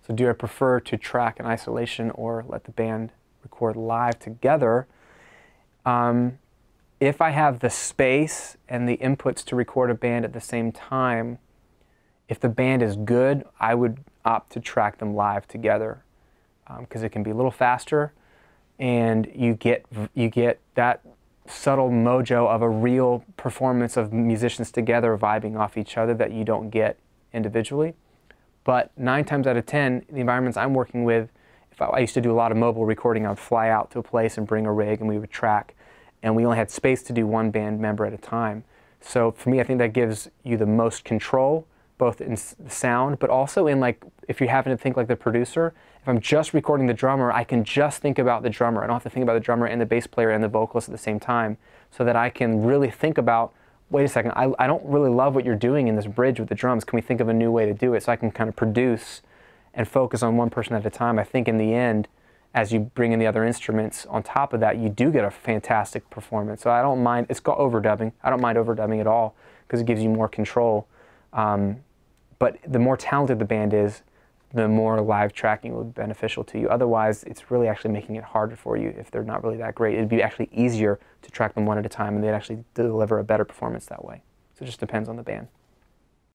So do I prefer to track in isolation or let the band record live together? If I have the space and the inputs to record a band at the same time, if the band is good, I would opt to track them live together, because it can be a little faster, and you get that subtle mojo of a real performance of musicians together vibing off each other that you don't get individually. But 9 times out of 10, the environments I'm working with, if I used to do a lot of mobile recording, I would fly out to a place and bring a rig and we would track, and we only had space to do one band member at a time. So for me, I think that gives you the most control, both in sound, but also in, like, if you're having to think like the producer, if I'm just recording the drummer, I can just think about the drummer. I don't have to think about the drummer and the bass player and the vocalist at the same time, so that I can really think about, wait a second, I don't really love what you're doing in this bridge with the drums. Can we think of a new way to do it? So I can kind of produce and focus on one person at a time. I think in the end, as you bring in the other instruments on top of that, you do get a fantastic performance. So I don't mind, it's called overdubbing. I don't mind overdubbing at all, because it gives you more control. But the more talented the band is, the more live tracking will be beneficial to you. Otherwise, it's really actually making it harder for you if they're not really that great. It'd be actually easier to track them one at a time, and they'd actually deliver a better performance that way. So it just depends on the band.